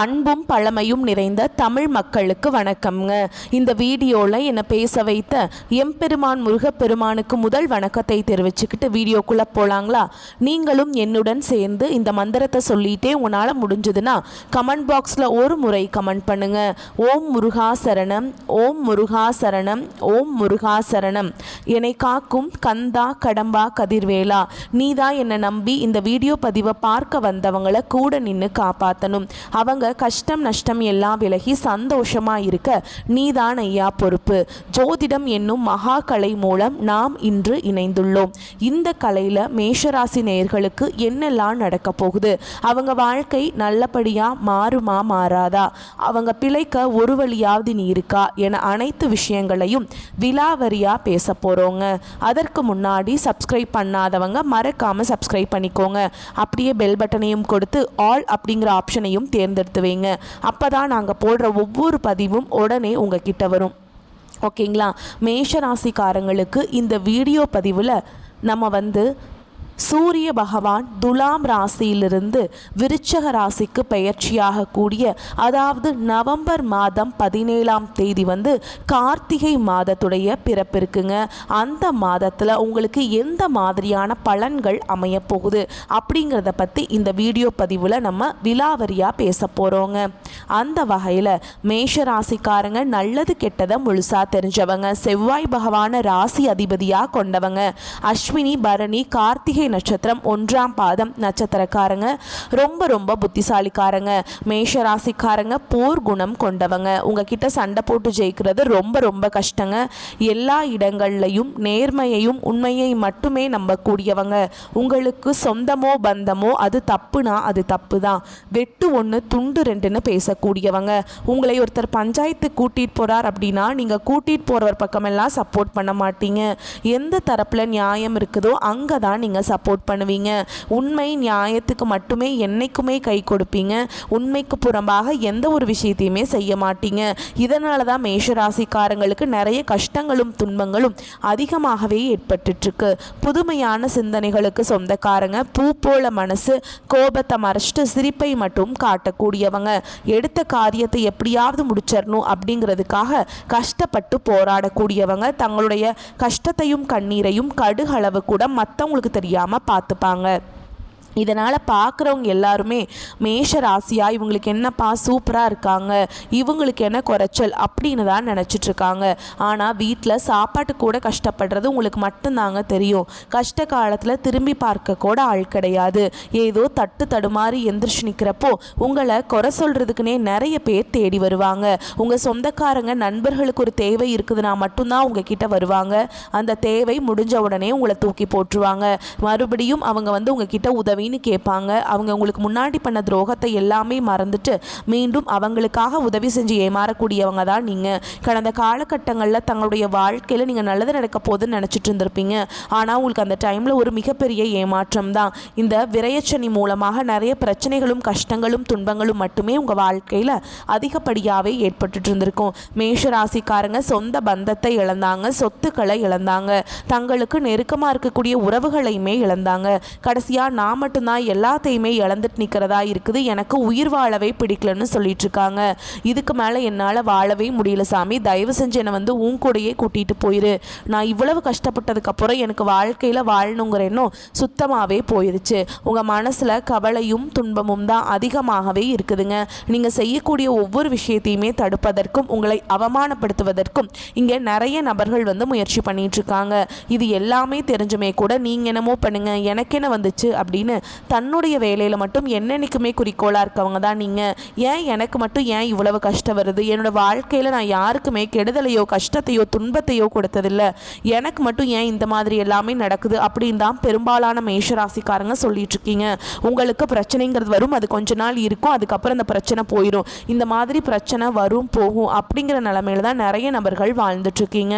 பண்பும் பழமையும் நிறைந்த தமிழ் மக்களுக்கு வணக்கம்ங்க. இந்த வீடியோவில் என்னை பேச வைத்த எம்பெருமான் முருகப்பெருமானுக்கு முதல் வணக்கத்தை தெரிவிச்சுக்கிட்டு வீடியோக்குள்ளே போகலாங்களா? நீங்களும் என்னுடன் சேர்ந்து இந்த மந்திரத்தை சொல்லிகிட்டே உங்களால் முடிஞ்சதுன்னா கமெண்ட் பாக்ஸில் ஒரு முறை கமெண்ட் பண்ணுங்க. ஓம் முருகா சரணம், ஓம் முருகா சரணம், ஓம் முருகா சரணம். என்னை காக்கும் கந்தா கடம்பா கதிர்வேலா, நீதான் என்னை நம்பி இந்த வீடியோ பதிவை பார்க்க வந்தவங்களை கூட நின்று காப்பாற்றணும். அவங்க கஷ்டம் நஷ்டம் எல்லாம் விலகி சந்தோஷமா இருக்க நீதான் ஐயா பொறுப்பு. ஜோதிடம் என்னும் மகா கலை மூலம் நாம் இன்று இணைந்துள்ளோம். இந்த கலையில மேஷராசி நேயர்களுக்கு என்னெல்லாம் நடக்க போகுது, அவங்க வாழ்க்கை நல்லபடியா மாறுமா மாறாதா, அவங்க பிழைக்க ஒரு வழியாவது நீ இருக்கா என அனைத்து விஷயங்களையும் விலாவரியா பேச போறோங்க. அதற்கு முன்னாடி சப்ஸ்கிரைப் பண்ணாதவங்க மறக்காம சப்ஸ்கிரைப் பண்ணிக்கோங்க. அப்படியே பெல் பட்டனையும் கொடுத்து ஆல் அப்படிங்கிற ஆப்ஷனையும் தேர்ந்தெடுத்து வைங்க. அப்பதான் நாங்கள் போடுற ஒவ்வொரு பதிவும் உடனே உங்ககிட்ட வரும். ஓகேங்களா? மேஷ ராசிக்காரங்களுக்கு இந்த வீடியோ பதிவில் நம்ம சூரிய பகவான் துலாம் ராசியிலிருந்து விருச்சக ராசிக்கு பெயர்ச்சியாக கூடிய, அதாவது நவம்பர் மாதம் 17ஆம் தேதி கார்த்திகை மாதத்துடைய பிறப்பு இருக்குங்க. அந்த மாதத்தில் உங்களுக்கு எந்த மாதிரியான பலன்கள் அமைய போகுது அப்படிங்கிறத பற்றி இந்த வீடியோ பதிவில் நம்ம விலாவரியாக பேச போகிறோங்க. அந்த வகையில் மேஷ ராசிக்காரங்க நல்லது கெட்டதை முழுசாக தெரிஞ்சவங்க, செவ்வாய் பகவான ராசி அதிபதியாக கொண்டவங்க, அஸ்வினி பரணி கார்த்திகை நட்சத்திரம் 1ஆம் பாதம் நட்சத்திரக்காரங்க, ரொம்ப ரொம்ப புத்திசாலிக்காரங்க. மேஷ ராசிக்காரங்க போர் குணம் கொண்டவங்க. உங்ககிட்ட சண்டை போட்டு ஜெயிக்கிறது ரொம்ப ரொம்ப கஷ்டங்க. எல்லா இடங்கள்லையும் நேர்மையையும் உண்மையை மட்டுமே நம்பக்கூடியவங்க. உங்களுக்கு சொந்தமோ பந்தமோ அது தப்புனா அது தப்பு தான், வெட்டு 1 துண்டு 2ன்னு பேசக்கூடியவங்க. உங்களை ஒருத்தர் பஞ்சாயத்து கூட்டிகிட்டு போகிறார் அப்படின்னா நீங்கள் கூட்டிகிட்டு போகிறவர் பக்கமெல்லாம் சப்போர்ட் பண்ண மாட்டீங்க. எந்த தரப்பில் நியாயம் இருக்குதோ அங்கே தான் நீங்கள் சப்போர்ட் பண்ணுவீங்க. உண்மை நியாயத்துக்கு மட்டுமே என்னைக்குமே கை கொடுப்பீங்க. உண்மைக்கு புறம்பாக எந்த ஒரு விஷயத்தையுமே செய்ய மாட்டீங்க. இதனால தான் மேஷராசிக்காரங்களுக்கு நிறைய கஷ்டங்களும் துன்பங்களும் அதிகமாகவே ஏற்பட்டுருக்கு. புதுமையான சிந்தனைகளுக்கு சொந்தக்காரங்க, பூ போல மனசு, கோபத்தை மறைச்சிட்டு சிரிப்பை மட்டும் காட்டக்கூடியவங்க. எடுத்த காரியத்தை எப்படியாவது முடிச்சிடணும் அப்படிங்கிறதுக்காக கஷ்டப்பட்டு போராடக்கூடியவங்க. தங்களுடைய கஷ்டத்தையும் கண்ணீரையும் கடுகளவு கூட மற்றவங்களுக்கு தெரியாமல் பார்த்துப்பாங்க. இதனால் பார்க்குறவங்க எல்லாருமே மேஷ ராசியாக இவங்களுக்கு என்னப்பா சூப்பராக இருக்காங்க, இவங்களுக்கு என்ன குறைச்சல் அப்படின்னு தான் நினச்சிட்ருக்காங்க. ஆனால் வீட்டில் சாப்பாட்டு கூட கஷ்டப்படுறது உங்களுக்கு மட்டும்தாங்க தெரியும். கஷ்ட காலத்தில் திரும்பி பார்க்க கூட ஆள் கிடையாது. ஏதோ தட்டு தடுமாறி எந்திரிச்சு நிற்கிறப்போ உங்களை குறை சொல்கிறதுக்குனே நிறைய பேர் தேடி வருவாங்க. உங்கள் சொந்தக்காரங்க நண்பர்களுக்கு ஒரு தேவை இருக்குதுன்னா மட்டும்தான் உங்ககிட்ட வருவாங்க. அந்த தேவை முடிஞ்ச உடனே உங்களை தூக்கி போட்டுருவாங்க. மறுபடியும் அவங்க உங்ககிட்ட உதவி கேட்பாங்க. அவங்க உங்களுக்கு முன்னாடி பண்ண துரோகத்தை எல்லாமே மறந்துட்டு மீண்டும் அவங்களுக்காக உதவி செஞ்சு ஏமாறக்கூடியவங்க தான் நீங்கள். கடந்த காலகட்டங்களில் தங்களுடைய வாழ்க்கையில் நீங்கள் நல்லது நடக்க போகுதுன்னு நினச்சிட்டு இருந்திருப்பீங்க. ஆனால் உங்களுக்கு அந்த டைமில் ஒரு மிகப்பெரிய ஏமாற்றம் தான். இந்த விரயச்சனி மூலமாக நிறைய பிரச்சனைகளும் கஷ்டங்களும் துன்பங்களும் மட்டுமே உங்கள் வாழ்க்கையில் அதிகப்படியாகவே ஏற்பட்டு இருந்திருக்கும். மேஷ ராசிக்காரங்க சொந்த பந்தத்தை இழந்தாங்க, சொத்துக்களை இழந்தாங்க, தங்களுக்கு நெருக்கமாக இருக்கக்கூடிய உறவுகளையுமே இழந்தாங்க. கடைசியாக நான் மட்டும்தான் எல்லாத்தையுமே இழந்துட்டு நிற்கிறதா இருக்குது, எனக்கு உயிர் வாழவே பிடிக்கலன்னு சொல்லிட்டு இருக்காங்க. இதுக்கு மேலே என்னால் வாழவே முடியல சாமி, தயவு செஞ்சு என்னை உன் கூடையே கூட்டிகிட்டு போயிரு. நான் இவ்வளவு கஷ்டப்பட்டதுக்கப்புறம் எனக்கு வாழ்க்கையில் வாழணுங்கிற எண்ணம் சுத்தமாகவே போயிடுச்சு. உங்கள் மனசில் கவலையும் துன்பமும் தான் அதிகமாகவே இருக்குதுங்க. நீங்கள் செய்யக்கூடிய ஒவ்வொரு விஷயத்தையுமே தடுப்பதற்கும் உங்களை அவமானப்படுத்துவதற்கும் இங்கே நிறைய நபர்கள் முயற்சி பண்ணிட்டு இருக்காங்க. இது எல்லாமே தெரிஞ்சுமே கூட நீங்கள் என்னமோ பண்ணுங்க எனக்கு என்ன வந்துச்சு அப்படின்னு தன்னுடைய வேலையில் மட்டும் என்னென்னைக்குமே குறிக்கோளாக இருக்கவங்க தான் நீங்கள். ஏன் எனக்கு மட்டும் ஏன் இவ்வளவு கஷ்டம் வருது, என்னோடய வாழ்க்கையில் நான் யாருக்குமே கெடுதலையோ கஷ்டத்தையோ துன்பத்தையோ கொடுத்ததில்லை, எனக்கு மட்டும் ஏன் இந்த மாதிரி எல்லாமே நடக்குது அப்படின்னு தான் பெரும்பாலான மேஷராசிக்காரங்க சொல்லிட்டு இருக்கீங்க. உங்களுக்கு பிரச்சனைங்கிறது வரும், அது கொஞ்ச நாள் இருக்கும், அதுக்கப்புறம் அந்த பிரச்சனை போயிடும். இந்த மாதிரி பிரச்சனை வரும் போகும் அப்படிங்கிற நிலைமையில தான் நிறைய நபர்கள் வாழ்ந்துட்டுருக்கீங்க.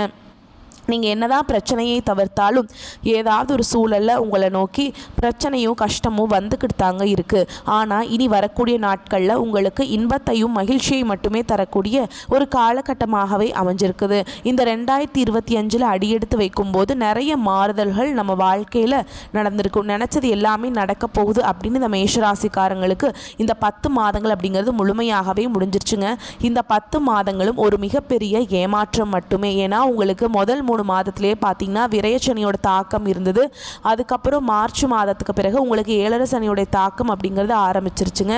நீங்கள் என்னதான் பிரச்சனையை தவிர்த்தாலும் ஏதாவது ஒரு சூழலில் உங்களை நோக்கி பிரச்சனையும் கஷ்டமும் வந்துக்கிட்டு தாங்க இருக்குது. ஆனால் இனி வரக்கூடிய நாட்களில் உங்களுக்கு இன்பத்தையும் மகிழ்ச்சியை மட்டுமே தரக்கூடிய ஒரு காலகட்டமாகவே அமைஞ்சிருக்குது. இந்த 2025 அடியெடுத்து வைக்கும்போது நிறைய மாறுதல்கள் நம்ம வாழ்க்கையில் நடந்திருக்கும். நினச்சது எல்லாமே நடக்க போகுது அப்படின்னு இந்த மேஷராசிக்காரங்களுக்கு இந்த 10 மாதங்கள் அப்படிங்கிறது முழுமையாகவே முடிஞ்சிருச்சுங்க. இந்த 10 மாதங்களும் ஒரு மிகப்பெரிய ஏமாற்றம் மட்டுமே. ஏன்னா உங்களுக்கு முதல் 3 மாதத்திலே பார்த்தீங்கன்னா விரயச்சனியோட தாக்கம் இருந்தது. அதுக்கப்புறம் மார்ச் மாதத்துக்கு பிறகு உங்களுக்கு 7 சனியோட தாக்கம் அப்படிங்கிறது ஆரம்பிச்சிருச்சுங்க.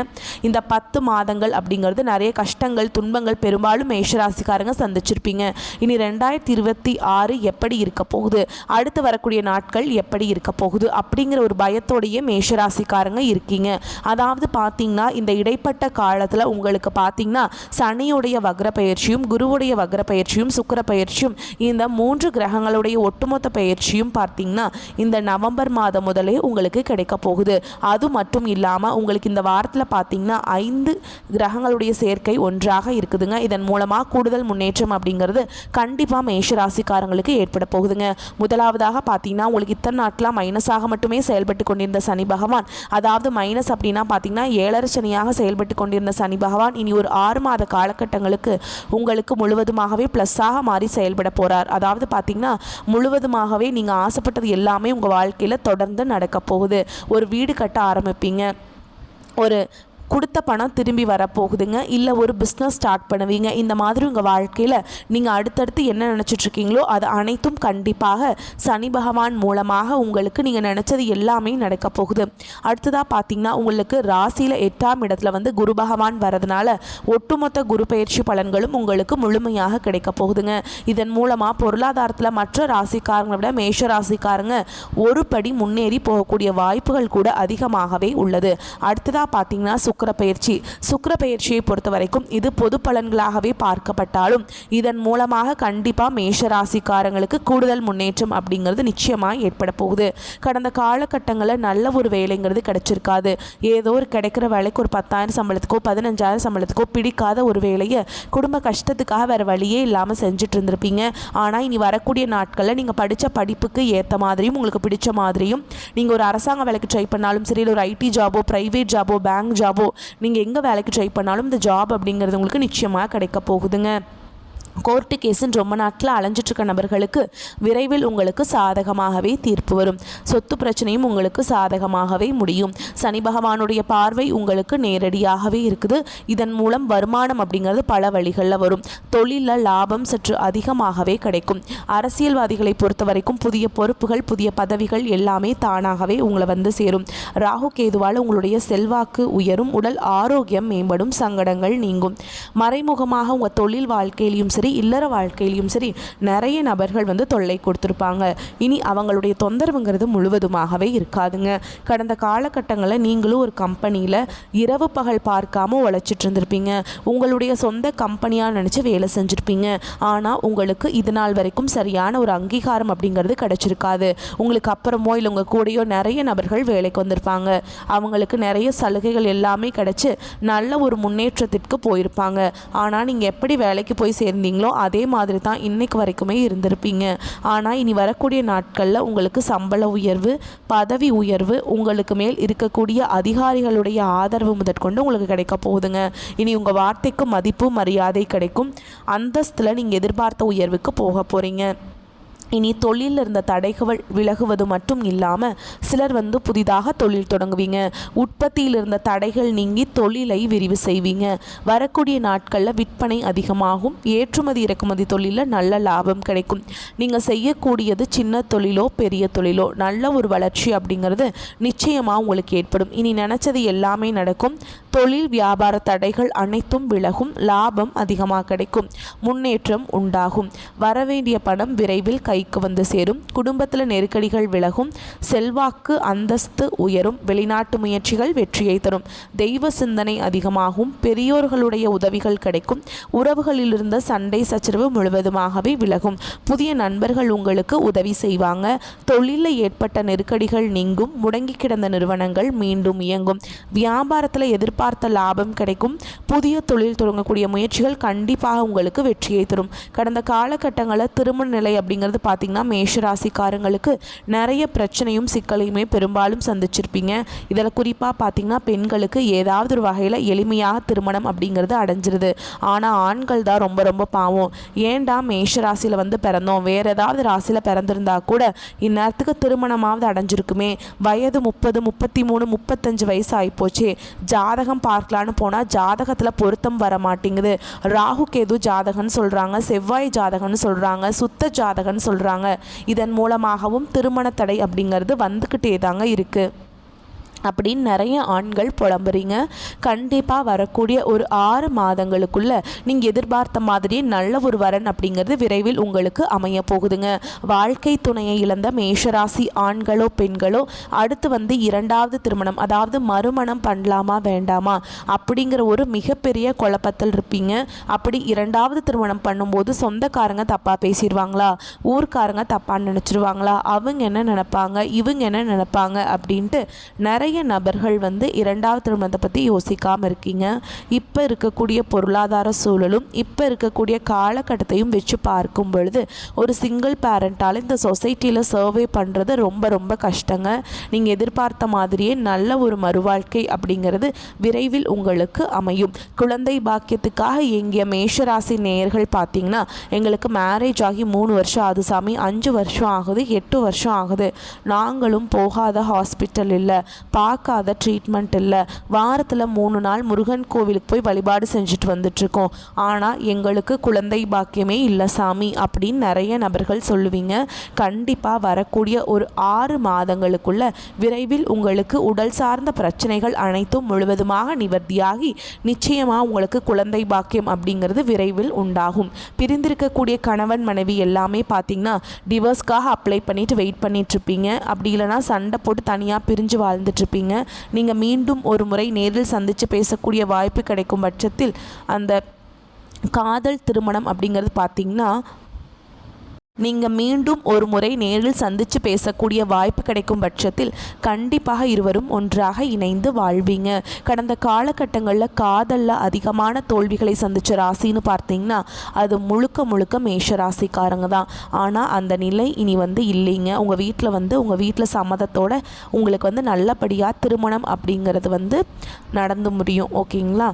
இந்த 10 மாதங்கள் அப்படிங்கிறது நிறைய கஷ்டங்கள் துன்பங்கள் பெரும்பாலும் மேஷராசிக்காரங்க சந்திச்சிருப்பீங்க. இனி 2026 எப்படி இருக்க போகுது, அடுத்து வரக்கூடிய நாட்கள் எப்படி இருக்க போகுது அப்படிங்கிற ஒரு பயத்தோடையே மேஷராசிக்காரங்க இருக்கீங்க. அதாவது பார்த்தீங்கன்னா இந்த இடைப்பட்ட காலத்தில் உங்களுக்கு பார்த்தீங்கன்னா சனியுடைய வக்ர பயிற்சியும் குருவுடைய வக்ர பயிற்சியும் சுக்கிர பயிற்சியும் இந்த 3 கிரகங்களுடைய ஒட்டுமொத்த பயிற்சியும் பார்த்தீங்கன்னா இந்த நவம்பர் மாதம் முதலே உங்களுக்கு கிடைக்க போகுது. அது மட்டும் இல்லாமல் உங்களுக்கு இந்த வாரத்தில் பார்த்தீங்கன்னா 5 கிரகங்களுடைய சேர்க்கை ஒன்றாக இருக்குதுங்க. இதன் மூலமாக கூடுதல் முன்னேற்றம் அப்படிங்கிறது கண்டிப்பாக மேஷராசிக்காரங்களுக்கு ஏற்பட போகுதுங்க. முதலாவதாக பார்த்தீங்கன்னா உங்களுக்கு இத்தனை நாட்களாக மைனஸாக மட்டுமே செயல்பட்டு கொண்டிருந்த சனி பகவான், அதாவது மைனஸ் அப்படின்னா பார்த்தீங்கன்னா 7 சனியாக செயல்பட்டு கொண்டிருந்த சனி பகவான் இனி ஒரு 6 மாத காலகட்டங்களுக்கு உங்களுக்கு முழுவதுமாகவே ப்ளஸ்ஸாக மாறி செயல்பட போகிறார். அதாவது பார்த்தீங்கன்னா முழுவதுமாகவே நீங்கள் ஆசைப்பட்டது எல்லாமே உங்கள் வாழ்க்கையில் தொடர்ந்து நடக்க போகுது. ஒரு வீடு கட்ட ஆரம்பிப்பீங்க, ஒரு கொடுத்த பணம் திரும்பி வரப்போகுதுங்க, இல்லை ஒரு பிஸ்னஸ் ஸ்டார்ட் பண்ணுவீங்க. இந்த மாதிரி உங்கள் வாழ்க்கையில் நீங்கள் அடுத்தடுத்து என்ன நினச்சிட்ருக்கீங்களோ அது அனைத்தும் கண்டிப்பாக சனி பகவான் மூலமாக உங்களுக்கு நீங்கள் நினச்சது எல்லாமே நடக்க போகுது. அடுத்ததாக பார்த்தீங்கன்னா உங்களுக்கு ராசியில் 8ஆம் இடத்துல குரு பகவான் வரதுனால ஒட்டுமொத்த குரு பயிற்சி பலன்களும் உங்களுக்கு முழுமையாக கிடைக்க போகுதுங்க. இதன் மூலமாக பொருளாதாரத்தில் மற்ற ராசிக்காரங்களை விட மேஷ ராசிக்காரங்க ஒரு படி முன்னேறி போகக்கூடிய வாய்ப்புகள் கூட அதிகமாகவே உள்ளது. அடுத்ததாக பார்த்தீங்கன்னா சுக்கிர பயிற்சியை பொறுத்த வரைக்கும் இது பொது பலன்களாகவே பார்க்கப்பட்டாலும் இதன் மூலமாக கண்டிப்பாக மேஷராசிக்காரங்களுக்கு கூடுதல் முன்னேற்றம் அப்படிங்கிறது நிச்சயமாக ஏற்பட போகுது. கடந்த காலகட்டங்களில் நல்ல ஒரு வேலைங்கிறது கிடைச்சிருக்காது. ஏதோ ஒரு கிடைக்கிற வேலைக்கு ஒரு 10,000 சம்பளத்துக்கோ 15,000 சம்பளத்துக்கோ பிடிக்காத ஒரு வேலையை குடும்ப கஷ்டத்துக்காக வேறு வழியே இல்லாமல் செஞ்சுட்டு இருந்திருப்பீங்க. ஆனால் இனி வரக்கூடிய நாட்களில் நீங்கள் படித்த படிப்புக்கு ஏற்ற மாதிரியும் உங்களுக்கு பிடிச்ச மாதிரியும் நீங்கள் ஒரு அரசாங்க வேலைக்கு ட்ரை பண்ணாலும் சரி, ஒரு ஐடி ஜாபோ ப்ரைவேட் ஜாபோ பேங்க் ஜாபோ நீங்கள் எங்கே வேலைக்கு ட்ரை பண்ணாலும் இந்த ஜாப் அப்படிங்கிறது உங்களுக்கு நிச்சயமாக கிடைக்க போகுதுங்க. கோர்ட்டு கேஸுன்னு ரொம்ப நாட்டில் அலைஞ்சிட்ருக்க நபர்களுக்கு விரைவில் உங்களுக்கு சாதகமாகவே தீர்ப்பு வரும். சொத்து பிரச்சனையும் உங்களுக்கு சாதகமாகவே முடியும். சனி பகவானுடைய பார்வை உங்களுக்கு நேரடியாகவே இருக்குது. இதன் மூலம் வருமானம் அப்படிங்கிறது பல வழிகளில் வரும். தொழிலில் லாபம் சற்று அதிகமாகவே கிடைக்கும். அரசியல்வாதிகளை பொறுத்த வரைக்கும் புதிய பொறுப்புகள் புதிய பதவிகள் எல்லாமே தானாகவே உங்களை சேரும். ராகு கேதுவால் உங்களுடைய செல்வாக்கு உயரும். உடல் ஆரோக்கியம் மேம்படும். சங்கடங்கள் நீங்கும். மறைமுகமாக உங்கள் தொழில் வாழ்க்கையிலையும் சரி இல்லற வாழ்க்கையிலையும் சரி நிறைய நபர்கள் தொல்லை கொடுத்துருப்பாங்க. இனி அவங்களுடைய தொந்தரவுங்கிறது முழுவதுமாகவே இருக்காதுங்க. கடந்த காலகட்டங்களில் நீங்களும் ஒரு கம்பெனியில் இரவு பகல் பார்க்காம உழைச்சிட்டு இருந்திருப்பீங்க. உங்களுடைய சொந்த கம்பெனியாக நினச்சி வேலை செஞ்சுருப்பீங்க. ஆனால் உங்களுக்கு இது நாள் வரைக்கும் சரியான ஒரு அங்கீகாரம் அப்படிங்கிறது கிடைச்சிருக்காது. உங்களுக்கு அப்புறமோ இல்லை உங்கள் கூடயோ நிறைய நபர்கள் வேலைக்கு வந்திருப்பாங்க. அவங்களுக்கு நிறைய சலுகைகள் எல்லாமே கிடைச்சி நல்ல ஒரு முன்னேற்றத்திற்கு போயிருப்பாங்க. ஆனால் நீங்கள் எப்படி வேலைக்கு போய் சேர்ந்தீங்களோ அதே மாதிரி தான் இன்னைக்கு வரைக்குமே இருந்திருப்பீங்க. ஆனால் இனி வரக்கூடிய நாட்களில் உங்களுக்கு சம்பள உயர்வு பதவி உயர்வு உங்களுக்கு மேல் இருக்கக்கூடிய அதிகாரிகளுடைய ஆதரவு முதற்கொண்டு உங்களுக்கு கிடைக்க போகுதுங்க. இனி உங்கள் வார்த்தைக்கு மதிப்பு மரியாதை கிடைக்கும். அந்தஸ்தில் நீங்கள் எதிர்பார்த்த உயர்வுக்கு போக போகிறீங்க. இனி தொழிலில் இருந்த தடைகள் விலகுவது மட்டும் இல்லாமல் சிலர் புதிதாக தொழில் தொடங்குவீங்க. உற்பத்தியில் இருந்த தடைகள் நீங்கி தொழிலை விரிவு செய்வீங்க. வரக்கூடிய நாட்களில் விற்பனை அதிகமாகும். ஏற்றுமதி இறக்குமதி தொழிலில் நல்ல லாபம் கிடைக்கும். நீங்கள் செய்யக்கூடியது சின்ன தொழிலோ பெரிய தொழிலோ நல்ல ஒரு வளர்ச்சி அப்படிங்கிறது நிச்சயமாக உங்களுக்கு ஏற்படும். இனி நினச்சது எல்லாமே நடக்கும். தொழில் வியாபார தடைகள் அனைத்தும் விலகும். லாபம் அதிகமாக கிடைக்கும். முன்னேற்றம் உண்டாகும். வரவேண்டிய பணம் விரைவில் கைக்கு சேரும். குடும்பத்தில் நெருக்கடிகள் விலகும். செல்வாக்கு அந்தஸ்து உயரும். வெளிநாட்டு முயற்சிகள் வெற்றியை தரும். தெய்வ சிந்தனை அதிகமாகும். பெரியோர்களுடைய உதவிகள் கிடைக்கும். உறவுகளில் இருந்த சண்டை சச்சரவு முழுவதுமாகவே விலகும். புதிய நண்பர்கள் உங்களுக்கு உதவி செய்வாங்க. தொழிலில் ஏற்பட்ட நெருக்கடிகள் நீங்கும். முடங்கி கிடந்த நிறுவனங்கள் மீண்டும் இயங்கும். வியாபாரத்தில் எதிர்பார்த்த லாபம் கிடைக்கும். புதிய தொழில் தொடங்கக்கூடிய முயற்சிகள் கண்டிப்பாக உங்களுக்கு வெற்றியை தரும். கடந்த காலகட்டங்களில் திருமண நிலை அப்படிங்கிறது பார்த்திங்கன்னா மேஷராசிக்காரங்களுக்கு நிறைய பிரச்சனையும் சிக்கலையுமே பெரும்பாலும் சந்திச்சிருப்பீங்க. இதில் குறிப்பாக பார்த்திங்கன்னா பெண்களுக்கு ஏதாவது ஒரு வகையில் எளிமையாக திருமணம் அப்படிங்கிறது அடைஞ்சிருது. ஆனால் ஆண்கள் தான் ரொம்ப ரொம்ப பாவம். ஏன்டா மேஷராசியில் வந்து பிறந்தோம், வேறு ஏதாவது ராசியில் பிறந்திருந்தா கூட இந்நேரத்துக்கு திருமணமாவது அடைஞ்சிருக்குமே, வயது 30, 33, 35 வயசு ஆகிப்போச்சே, ஜாதகம் பார்க்கலான்னு போனால் ஜாதகத்தில் பொருத்தம் வர மாட்டேங்குது, ராகு கேது ஜாதகம்னு சொல்கிறாங்க, செவ்வாய் ஜாதகம்னு சொல்கிறாங்க, சுத்த ஜாதகம்னு சொல்கிறாங்க. இதன் மூலமாகவும் திருமண தடை அப்படிங்கிறது வந்துக்கிட்டே தாங்க இருக்குது அப்படின்னு நிறைய ஆண்கள் புலம்புறீங்க. கண்டிப்பாக வரக்கூடிய ஒரு 6 மாதங்களுக்குள்ளே நீங்கள் எதிர்பார்த்த மாதிரியே நல்ல ஒரு வரன் அப்படிங்கிறது விரைவில் உங்களுக்கு அமைய போகுதுங்க. வாழ்க்கை துணையை இழந்த மேஷராசி ஆண்களோ பெண்களோ அடுத்து வந்து 2வது திருமணம், அதாவது மறுமணம் பண்ணலாமா வேண்டாமா அப்படிங்கிற ஒரு மிகப்பெரிய குழப்பத்தில் இருப்பீங்க. அப்படி 2வது திருமணம் பண்ணும்போது சொந்தக்காரங்க தப்பாக பேசிடுவாங்களா, ஊர்க்காரங்க தப்பாக நினச்சிருவாங்களா, அவங்க என்ன நினைப்பாங்க, இவங்க என்ன நினைப்பாங்க அப்படின்ட்டு நிறைய நபர்கள் வந்து 2வது திருமணத்தை பற்றி யோசிக்காமல் இருக்கீங்க. இப்போ இருக்கக்கூடிய பொருளாதார சூழலும் இப்போ இருக்கக்கூடிய காலகட்டத்தையும் வச்சு பார்க்கும் பொழுது ஒரு சிங்கிள் பேரண்டால் இந்த சொசைட்டியில் சர்வே பண்ணுறது ரொம்ப ரொம்ப கஷ்டங்க. நீங்கள் எதிர்பார்த்த மாதிரியே நல்ல ஒரு மறுவாழ்க்கை அப்படிங்கிறது விரைவில் உங்களுக்கு அமையும். குழந்தை பாக்கியத்துக்காக எங்கிய மேஷராசி நேயர்கள் பார்த்தீங்கன்னா எங்களுக்கு மேரேஜ் ஆகி 3 வருஷம் ஆகுது சாமி, 5 வருஷம் ஆகுது, 8 வருஷம் ஆகுது, நாங்களும் போகாத ஹாஸ்பிட்டல் இல்லை, பார்க்காத ட்ரீட்மெண்ட் இல்லை, வாரத்தில் 3 நாள் முருகன் கோவிலுக்கு போய் வழிபாடு செஞ்சுட்டு வந்துட்ருக்கோம், ஆனால் எங்களுக்கு குழந்தை பாக்கியமே இல்லை சாமி அப்படின்னு நிறைய நபர்கள் சொல்லுவீங்க. கண்டிப்பாக வரக்கூடிய ஒரு 6 மாதங்களுக்குள்ள விரைவில் உங்களுக்கு உடல் சார்ந்த பிரச்சனைகள் அனைத்தும் முழுவதுமாக நிவர்த்தியாகி நிச்சயமாக உங்களுக்கு குழந்தை பாக்கியம் அப்படிங்கிறது விரைவில் உண்டாகும். பிரிந்திருக்கக்கூடிய கணவன் மனைவி எல்லாமே பார்த்தீங்கன்னா டிவோர்ஸ்க்காக அப்ளை பண்ணிட்டு வெயிட் பண்ணிட்டுருப்பீங்க. அப்படி இல்லைனா சண்டை போட்டு தனியாக பிரிஞ்சு வாழ்ந்துட்டுருப்பீங்க. நீங்கள் மீண்டும் ஒரு முறை நேரில் சந்தித்து பேசக்கூடிய வாய்ப்பு கிடைக்கும் பட்சத்தில் அந்த காதல் திருமணம் அப்படிங்கிறது பார்த்திங்கன்னா நீங்கள் மீண்டும் ஒரு முறை நேரில் சந்தித்து பேசக்கூடிய வாய்ப்பு கிடைக்கும் பட்சத்தில் கண்டிப்பாக இருவரும் ஒன்றாக இணைந்து வாழ்வீங்க. கடந்த காலகட்டங்களில் காதலில் அதிகமான தோல்விகளை சந்தித்த ராசின்னு பார்த்தீங்கன்னா அது முழுக்க முழுக்க மேஷ ராசிக்காரங்க தான். ஆனால் அந்த நிலை இனி வந்து இல்லைங்க. உங்கள் வீட்டில் சம்மதத்தோடு உங்களுக்கு வந்து நல்லபடியாக திருமணம் அப்படிங்கிறது வந்து நடந்து முடியும். ஓகேங்களா?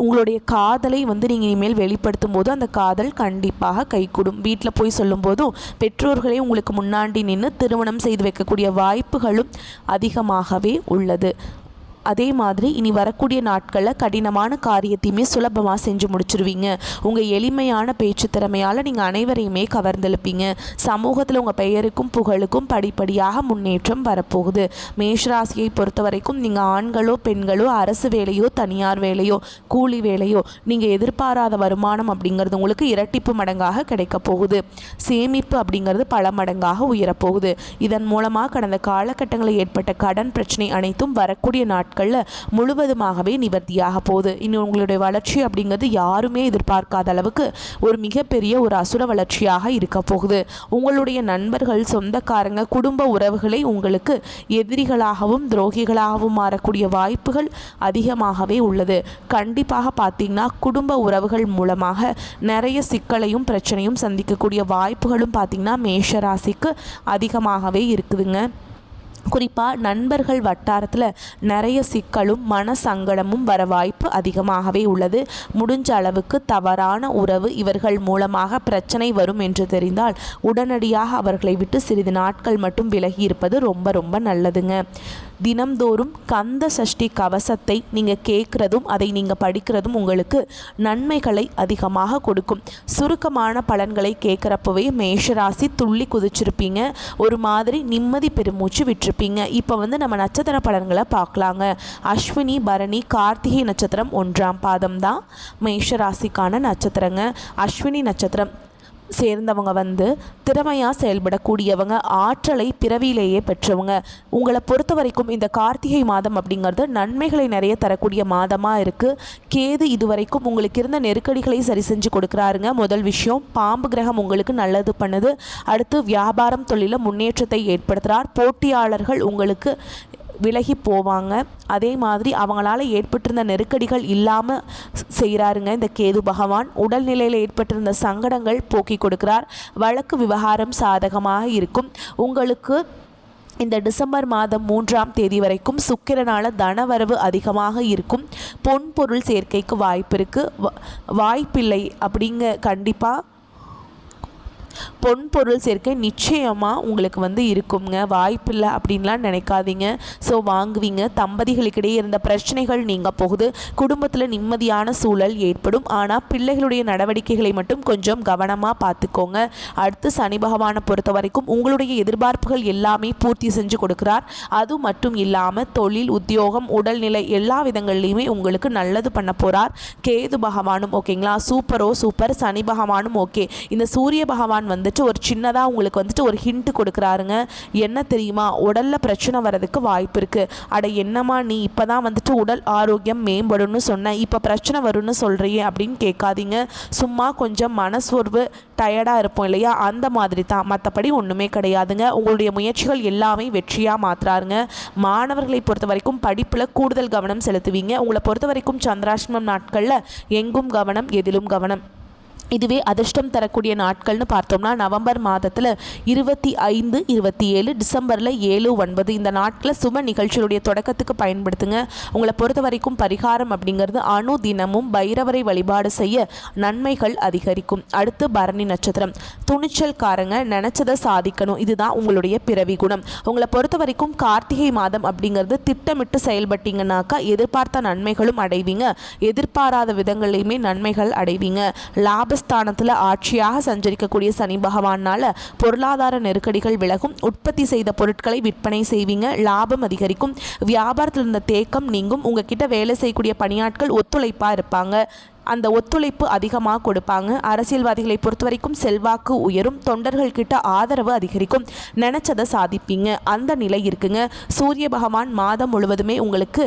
உங்களுடைய காதலை வந்து நீங்கள் இனிமேல் வெளிப்படுத்தும் போது அந்த காதல் கண்டிப்பாக கைகூடும். வீட்டில் போய் சொல்லும்போதும் பெற்றோர்களே உங்களுக்கு முன்னாடி நின்று திருமணம் செய்து வைக்கக்கூடிய வாய்ப்புகளும் அதிகமாகவே உள்ளது. அதே மாதிரி இனி வரக்கூடிய நாட்களில் கடினமான காரியத்தையுமே சுலபமாக செஞ்சு முடிச்சிருவீங்க. உங்கள் எளிமையான பேச்சு திறமையால் நீங்கள் அனைவரையுமே கவர்ந்தெழுப்பீங்க. சமூகத்தில் உங்கள் பெயருக்கும் புகழுக்கும் படிப்படியாக முன்னேற்றம் வரப்போகுது. மேஷராசியை பொறுத்த வரைக்கும் நீங்கள் ஆண்களோ பெண்களோ அரசு வேலையோ தனியார் வேலையோ கூலி வேலையோ நீங்கள் எதிர்பாராத வருமானம் அப்படிங்கிறது உங்களுக்கு இரட்டிப்பு மடங்காக கிடைக்க போகுது. சேமிப்பு அப்படிங்கிறது பல மடங்காக உயரப்போகுது. இதன் மூலமாக கடந்த காலகட்டங்களில் ஏற்பட்ட கடன் பிரச்சனை அனைத்தும் வரக்கூடிய நாட்களில் முழுவதுமாகவே நிவர்த்தியாக போகுது. இன்னும் உங்களுடைய வளர்ச்சி அப்படிங்கிறது யாருமே எதிர்பார்க்காத அளவுக்கு ஒரு மிகப்பெரிய ஒரு அசுர வளர்ச்சியாக இருக்க போகுது. உங்களுடைய நண்பர்கள், சொந்தக்காரங்க, குடும்ப உறவுகளை உங்களுக்கு எதிரிகளாகவும் துரோகிகளாகவும் மாறக்கூடிய வாய்ப்புகள் அதிகமாகவே உள்ளது. கண்டிப்பாக பார்த்தீங்கன்னா குடும்ப உறவுகள் மூலமாக நிறைய சிக்கலையும் பிரச்சனையும் சந்திக்கக்கூடிய வாய்ப்புகளும் பார்த்தீங்கன்னா மேஷராசிக்கு அதிகமாகவே இருக்குதுங்க. குறிப்பாக நண்பர்கள் வட்டாரத்தில் நிறைய சிக்கலும் மன சங்கடமும் வர வாய்ப்பு அதிகமாகவே உள்ளது. முடிஞ்ச அளவுக்கு தவறான உறவு இவர்கள் மூலமாக பிரச்சனை வரும் என்று தெரிந்தால் உடனடியாக அவர்களை விட்டு சிறிது நாட்கள் மட்டும் விலகி இருப்பது ரொம்ப ரொம்ப நல்லதுங்க. தினம்தோறும் கந்த சஷ்டி கவசத்தை நீங்கள் கேட்குறதும் அதை நீங்கள் படிக்கிறதும் உங்களுக்கு நன்மைகளை அதிகமாக கொடுக்கும். சுருக்கமான பலன்களை கேட்குறப்பவே மேஷராசி துள்ளி குதிச்சிருப்பீங்க. ஒரு மாதிரி நிம்மதி பெருமூச்சு விட்டுருப்பீங்க. இப்போ வந்து நம்ம நட்சத்திர பலன்களை பார்க்கலாங்க. அஸ்வினி, பரணி, கார்த்திகை நட்சத்திரம் 1ஆம் பாதம் தான் மேஷராசிக்கான நட்சத்திரங்க. அஸ்வினி நட்சத்திரம் சேர்ந்தவங்க வந்து திறமையாக செயல்படக்கூடியவங்க, ஆற்றலை பிறவியிலேயே பெற்றவங்க. உங்களை பொறுத்த வரைக்கும் இந்த கார்த்திகை மாதம் அப்படிங்கிறது நன்மைகளை நிறைய தரக்கூடிய மாதமாக இருக்குது. கேது இதுவரைக்கும் உங்களுக்கு இருந்த நெருக்கடிகளை சரி செஞ்சு கொடுக்குறாருங்க. முதல் விஷயம், பாம்பு கிரகம் உங்களுக்கு நல்லது பண்ணுது. அடுத்து வியாபாரம் தொழிலில் முன்னேற்றத்தை ஏற்படுத்துகிறார். போட்டியாளர்கள் உங்களுக்கு விலகி போவாங்க. அதே மாதிரி அவங்களால ஏற்பட்டிருந்த நெருக்கடிகள் இல்லாமல் செய்கிறாருங்க இந்த கேது பகவான். உடல்நிலையில் ஏற்பட்டிருந்த சங்கடங்கள் போக்கி கொடுக்கிறார். வழக்கு விவகாரம் சாதகமாக இருக்கும். உங்களுக்கு இந்த டிசம்பர் மாதம் 3ஆம் தேதி வரைக்கும் சுக்கிரனால தனவரவு அதிகமாக இருக்கும். பொன் பொருள் சேர்க்கைக்கு வாய்ப்பு இருக்குது. வாய்ப்பில்லை அப்படிங்க, கண்டிப்பாக பொன் பொருள் சேர்க்கை நிச்சயமாக உங்களுக்கு இருக்குங்க. வாய்ப்பில்லை அப்படின்லாம் நினைக்காதீங்க. ஸோ வாங்குவீங்க. தம்பதிகளுக்கிடையே இருந்த பிரச்சனைகள் நீங்க போகுது. குடும்பத்தில் நிம்மதியான சூழல் ஏற்படும். ஆனால் பிள்ளைகளுடைய நடவடிக்கைகளை மட்டும் கொஞ்சம் கவனமாக பார்த்துக்கோங்க. அடுத்து சனி பகவானை பொறுத்த வரைக்கும் உங்களுடைய எதிர்பார்ப்புகள் எல்லாமே பூர்த்தி செஞ்சு கொடுக்குறார். அது மட்டும் இல்லாமல் தொழில், உத்தியோகம், உடல்நிலை எல்லா விதங்கள்லையுமே உங்களுக்கு நல்லது பண்ண போகிறார். கேது பகவானும் ஓகேங்களா, சூப்பர். சனி பகவானும் ஓகே. இந்த சூரிய பகவான் ஒரு சின்னதாக உங்களுக்கு ஒரு ஹிண்ட் கொடுக்குறாருங்க. என்ன தெரியுமா, உடலில் பிரச்சனை வர்றதுக்கு வாய்ப்பு இருக்குது. அட என்னம்மா நீ இப்போ தான் உடல் ஆரோக்கியம் மேம்படும்னு சொன்ன, இப்போ பிரச்சனை வரும்னு சொல்கிறியே அப்படின்னு கேட்காதீங்க. சும்மா கொஞ்சம் மனசோர்வு, டயர்டாக இருப்போம் இல்லையா, அந்த மாதிரி தான். மற்றபடி ஒன்றுமே கிடையாதுங்க. உங்களுடைய முயற்சிகள் எல்லாமே வெற்றியாக மாற்றுறாருங்க. மாணவர்களை பொறுத்த வரைக்கும் படிப்பில் கூடுதல் கவனம் செலுத்துவீங்க. உங்களை பொறுத்த வரைக்கும் சந்திராஷ்டமம் நாட்களில் எங்கும் கவனம், எதிலும் கவனம். இதுவே அதிர்ஷ்டம் தரக்கூடிய நாட்கள்னு பார்த்தோம்னா நவம்பர் மாதத்தில் 25, 27, டிசம்பரில் 7, 9 இந்த நாட்களில் சுப நிகழ்ச்சிகளுடைய தொடக்கத்துக்கு பயன்படுத்துங்க. உங்களை பொறுத்த வரைக்கும் பரிகாரம் அப்படிங்கிறது அணு தினமும் பைரவரை வழிபாடு செய்ய நன்மைகள் அதிகரிக்கும். அடுத்து பரணி நட்சத்திரம். துணிச்சல்காரங்க, நினச்சதை சாதிக்கணும், இதுதான் உங்களுடைய பிறவி குணம். உங்களை பொறுத்த வரைக்கும் கார்த்திகை மாதம் அப்படிங்கிறது திட்டமிட்டு செயல்பட்டீங்கன்னாக்கா எதிர்பார்த்த நன்மைகளும் அடைவீங்க. எதிர்பாராத விதங்களையுமே நன்மைகள் அடைவீங்க. லாபஸ்தானத்தில் ஆட்சியாக சஞ்சரிக்கக்கூடிய சனி பகவானால் பொருளாதார நெருக்கடிகள் விலகும். உற்பத்தி செய்த பொருட்களை விற்பனை செய்வீங்க. லாபம் அதிகரிக்கும். வியாபாரத்தில் இருந்த தேக்கம் நீங்கும். உங்ககிட்ட வேலை செய்யக்கூடிய பணியாட்கள் ஒத்துழைப்பாக இருப்பாங்க. அந்த ஒத்துழைப்பு அதிகமாக கொடுப்பாங்க. அரசியல்வாதிகளை பொறுத்த வரைக்கும் செல்வாக்கு உயரும். தொண்டர்கள் கிட்ட ஆதரவு அதிகரிக்கும். நினச்சதை சாதிப்பீங்க. அந்த நிலை இருக்குங்க. சூரிய பகவான் மாதம் முழுவதுமே உங்களுக்கு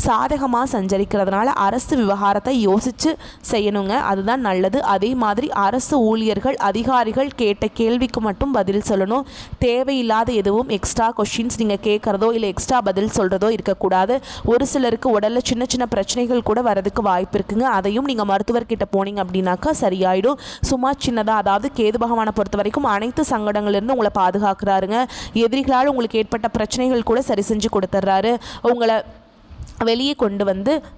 சாதகமாக சஞ்சரிக்கிறதுனால அரசு விவகாரத்தை யோசித்து செய்யணுங்க. அதுதான் நல்லது. அதே மாதிரி அரசு ஊழியர்கள், அதிகாரிகள் கேட்ட கேள்விக்கு மட்டும் பதில் சொல்லணும். தேவையில்லாத எதுவும் எக்ஸ்ட்ரா கொஷின்ஸ் நீங்கள் கேட்குறதோ இல்லை எக்ஸ்ட்ரா பதில் சொல்கிறதோ இருக்கக்கூடாது. ஒரு சிலருக்கு உடலில் சின்ன சின்ன பிரச்சனைகள் கூட வரதுக்கு வாய்ப்பு இருக்குங்க. அதையும் நீங்கள் மருத்துவர்கிட்ட போனீங்க அப்படின்னாக்கா சரியாயிடும். சும்மா சின்னதாக, அதாவது கேது பகவானை பொறுத்த வரைக்கும் அனைத்து சங்கடங்கள்லேருந்து உங்களை பாதுகாக்கிறாருங்க. எதிரிகளால் உங்களுக்கு ஏற்பட்ட பிரச்சனைகள் கூட சரி செஞ்சு கொடுத்துட்றாரு. உங்களை வெளியே கொண்டு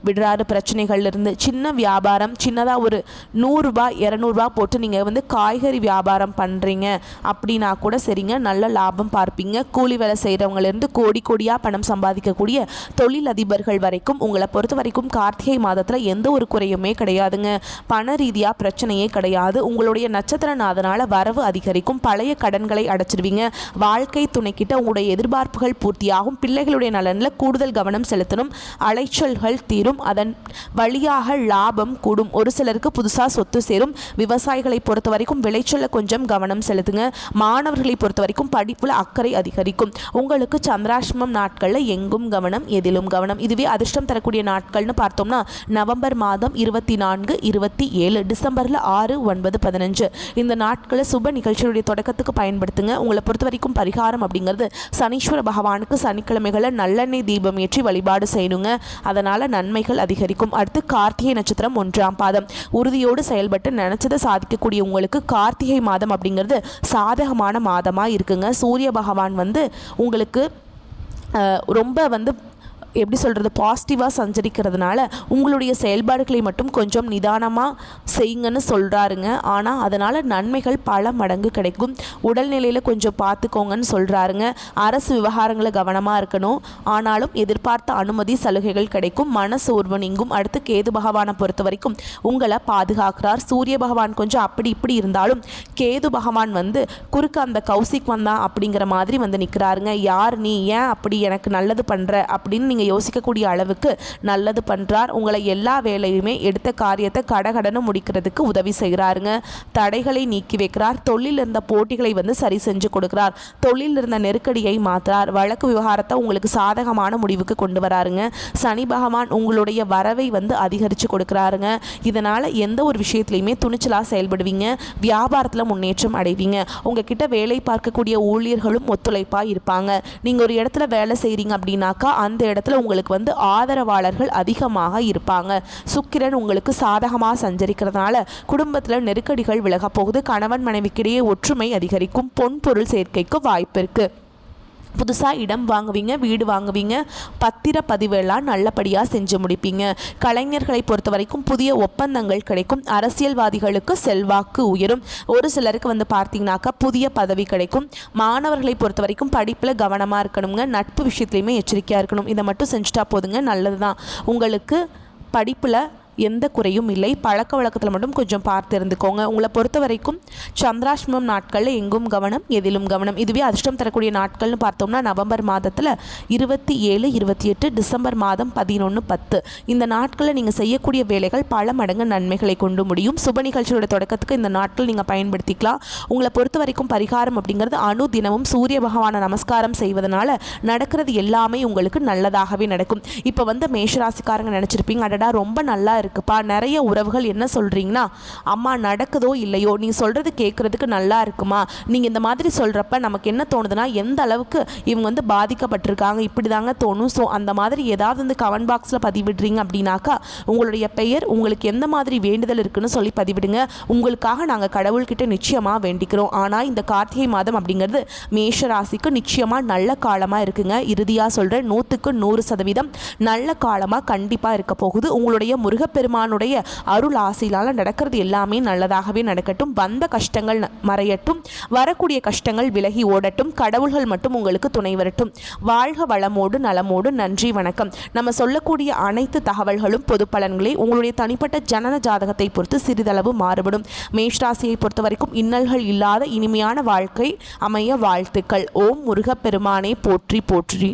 விடுறாரு பிரச்சனைகள்லேருந்து. சின்ன வியாபாரம், சின்னதாக ஒரு 100 ரூபாய் 200 ரூபா போட்டு நீங்கள் காய்கறி வியாபாரம் பண்ணுறீங்க அப்படின்னா கூட சரிங்க, நல்ல லாபம் பார்ப்பீங்க. கூலி வேலை செய்கிறவங்கலேருந்து கோடியாக பணம் சம்பாதிக்கக்கூடிய தொழில் அதிபர்கள் வரைக்கும் உங்களை பொறுத்த வரைக்கும் கார்த்திகை மாதத்தில் எந்த ஒரு குறையுமே கிடையாதுங்க. பண ரீதியாக பிரச்சனையே கிடையாது. உங்களுடைய நட்சத்திரநாதனால் வரவு அதிகரிக்கும். பழைய கடன்களை அடைச்சிடுவீங்க. வாழ்க்கை துணைக்கிட்ட உங்களுடைய எதிர்பார்ப்புகள் பூர்த்தியாகும். பிள்ளைகளுடைய நலனில் கூடுதல் கவனம் செலுத்தணும். அலைச்சல்கள் தீரும். அதன் வழியாக லாபம் கூடும். ஒரு சிலருக்கு புதுசாக சொத்து சேரும். விவசாயிகளை பொறுத்த வரைக்கும் விளைச்சல கொஞ்சம் கவனம் செலுத்துங்க. மாணவர்களை பொறுத்த வரைக்கும் படிப்புல அக்கறை அதிகரிக்கும். உங்களுக்கு சந்திராஷ்டமம் நாட்களில் எங்கும் கவனம், எதிலும் கவனம். இதுவே அதிர்ஷ்டம் தரக்கூடிய நாட்கள்னு பார்த்தோம்னா நவம்பர் மாதம் 24, 27, டிசம்பரில் 6, 9, 15 இந்த நாட்களை சுப நிகழ்ச்சியுடைய தொடக்கத்துக்கு பயன்படுத்துங்க. உங்களை பொறுத்த வரைக்கும் பரிகாரம் அப்படிங்கிறது சனீஸ்வர பகவானுக்கு சனிக்கிழமைகளை நல்லெண்ணெய் தீபம் ஏற்றி வழிபாடு செய்யணுங்க. அதனால நன்மைகள் அதிகரிக்கும். அடுத்து கார்த்திகை நட்சத்திரம் 1ஆம் பாதம். உறுதியோடு செயல்பட்டு நினைச்சதை சாதிக்கக்கூடிய உங்களுக்கு கார்த்திகை மாதம் அப்படிங்கிறது சாதகமான மாதமாக இருக்குங்க. சூரிய பகவான் உங்களுக்கு ரொம்ப எப்படி சொல்கிறது, பாசிட்டிவாக சஞ்சரிக்கிறதுனால உங்களுடைய செயல்பாடுகளை மட்டும் கொஞ்சம் நிதானமாக செய்யுங்கன்னு சொல்கிறாருங்க. ஆனால் அதனால் நன்மைகள் பல மடங்கு கிடைக்கும். உடல்நிலையில் கொஞ்சம் பார்த்துக்கோங்கன்னு சொல்கிறாருங்க. அரசு விவகாரங்களை கவனமாக இருக்கணும். ஆனாலும் எதிர்பார்த்த அனுமதி, சலுகைகள் கிடைக்கும். மன சோர்வு நீங்கும். அடுத்து கேது பகவானை பொறுத்த வரைக்கும் உங்களை பாதுகாக்கிறார். சூரிய பகவான் கொஞ்சம் அப்படி இப்படி இருந்தாலும் கேது பகவான் குறுக்க அந்த கௌசிக் வந்தான் அப்படிங்கிற மாதிரி நிற்கிறாருங்க. யார் நீ, ஏன் அப்படி எனக்கு நல்லது பண்ணுற அப்படின்னு நீங்கள் நீங்கள் யோசிக்கக்கூடிய அளவுக்கு நல்லது பண்ணுறார். உங்களை எல்லா வேலையுமே எடுத்த காரியத்தை கடகடன்னு முடிக்கிறதுக்கு உதவி செய்கிறாருங்க. தடைகளை நீக்கி வைக்கிறார். தொழில் இருந்த போட்டிகளை சரி செஞ்சு கொடுக்கிறார். தொழில் இருந்த நெருக்கடியை மாற்றுறார். வழக்கு விவகாரத்தை உங்களுக்கு சாதகமான முடிவுக்கு கொண்டு வராருங்க. சனி பகவான் உங்களுடைய வரவை அதிகரித்து கொடுக்குறாருங்க. இதனால் எந்த ஒரு விஷயத்துலையுமே துணிச்சலாக செயல்படுவீங்க. வியாபாரத்தில் முன்னேற்றம் அடைவீங்க. உங்ககிட்ட வேலை பார்க்கக்கூடிய ஊழியர்களும் ஒத்துழைப்பாக இருப்பாங்க. நீங்கள் ஒரு இடத்துல வேலை செய்கிறீங்க அப்படின்னாக்கா அந்த இடத்துல உங்களுக்கு ஆதரவாளர்கள் அதிகமாக இருப்பாங்க. சுக்கிரன் உங்களுக்கு சாதகமாக சஞ்சரிக்கிறதுனால குடும்பத்தில் நெருக்கடிகள் விலக போகுது. கணவன் மனைவிக்கிடையே ஒற்றுமை அதிகரிக்கும். பொன் பொருள் சேர்க்கைக்கு வாய்ப்பு இருக்குது. புதுசாக இடம் வாங்குவீங்க, வீடு வாங்குவீங்க, பத்திரப்பதிவு எல்லாம் நல்லபடியாக செஞ்சு முடிப்பீங்க. கலைஞர்களை பொறுத்த வரைக்கும் புதிய ஒப்பந்தங்கள் கிடைக்கும். அரசியல்வாதிகளுக்கு செல்வாக்கு உயரும். ஒரு சிலருக்கு பார்த்தீங்கன்னாக்கா புதிய பதவி கிடைக்கும். மாணவர்களை பொறுத்த வரைக்கும் படிப்பில் கவனமாக இருக்கணுங்க. நட்பு விஷயத்துலையுமே எச்சரிக்கையாக இருக்கணும். இதை மட்டும் செஞ்சுட்டா போதுங்க, நல்லது தான். உங்களுக்கு படிப்பில் எந்த குறையும் இல்லை. பழக்க வழக்கத்தில் மட்டும் கொஞ்சம் பார்த்து இருந்துக்கோங்க. உங்களை பொறுத்த வரைக்கும் சந்திராஷ்டமம் நாட்களில் எங்கும் கவனம், எதிலும் கவனம். இதுவே அதிர்ஷ்டம் தரக்கூடிய நாட்கள்னு பார்த்தோம்னா நவம்பர் மாதத்தில் 27, 28, டிசம்பர் மாதம் 11, 10 இந்த நாட்களில் நீங்கள் செய்யக்கூடிய வேலைகள் பல மடங்கு நன்மைகளை கொண்டு முடியும். சுப நிகழ்ச்சியோட தொடக்கத்துக்கு இந்த நாட்கள் நீங்கள் பயன்படுத்திக்கலாம். உங்களை பொறுத்த வரைக்கும் பரிகாரம் அப்படிங்கிறது அணு தினமும் சூரிய பகவானை நமஸ்காரம் செய்வதனால நடக்கிறது எல்லாமே உங்களுக்கு நல்லதாகவே நடக்கும். இப்போ மேஷராசிக்காரங்க நினச்சிருப்பீங்க, அடடா ரொம்ப நல்லா இருக்குப்பா, நிறைய உறவுகள் என்ன சொல்கிறீங்கன்னா, அம்மா நடக்குதோ இல்லையோ நீ சொல்கிறது கேட்குறதுக்கு நல்லா இருக்குமா, நீங்கள் இந்த மாதிரி சொல்கிறப்ப நமக்கு என்ன தோணுதுன்னா எந்த அளவுக்கு இவங்க பாதிக்கப்பட்டிருக்காங்க இப்படி தாங்க தோணும். ஸோ அந்த மாதிரி ஏதாவது கமெண்ட் பாக்ஸில் பதிவிடுறீங்க அப்படின்னாக்கா உங்களுடைய பெயர், உங்களுக்கு எந்த மாதிரி வேண்டுதல் இருக்குன்னு சொல்லி பதிவிடுங்க. உங்களுக்காக நாங்கள் கடவுள்கிட்ட நிச்சயமாக வேண்டிக்கிறோம். ஆனால் இந்த கார்த்திகை மாதம் அப்படிங்கிறது மேஷ ராசிக்கு நிச்சயமாக நல்ல காலமாக இருக்குங்க. இறுதியாக சொல்கிறேன், 100க்கு 100% நல்ல காலமாக கண்டிப்பாக இருக்க போகுது. உங்களுடைய முருகப்பெருமானுடைய அருள் ஆசையினால் நடக்கிறது எல்லாமே நல்லதாகவே நடக்கட்டும். வந்த கஷ்டங்கள் மறையட்டும், வரக்கூடிய கஷ்டங்கள் விலகி ஓடட்டும். கடவுள்கள் மட்டும் உங்களுக்கு துணை வரட்டும். வாழ்க வளமோடு நலமோடு. நன்றி, வணக்கம். நம்ம சொல்லக்கூடிய அனைத்து தகவல்களும் பொது பலன்களே. உங்களுடைய தனிப்பட்ட ஜனன ஜாதகத்தை பொறுத்து சிறிதளவு மாறுபடும். மேஷராசியை பொறுத்த வரைக்கும் இன்னல்கள் இல்லாத இனிமையான வாழ்க்கை அமைய வாழ்த்துக்கள். ஓம் முருகப்பெருமானே போற்றி போற்றி.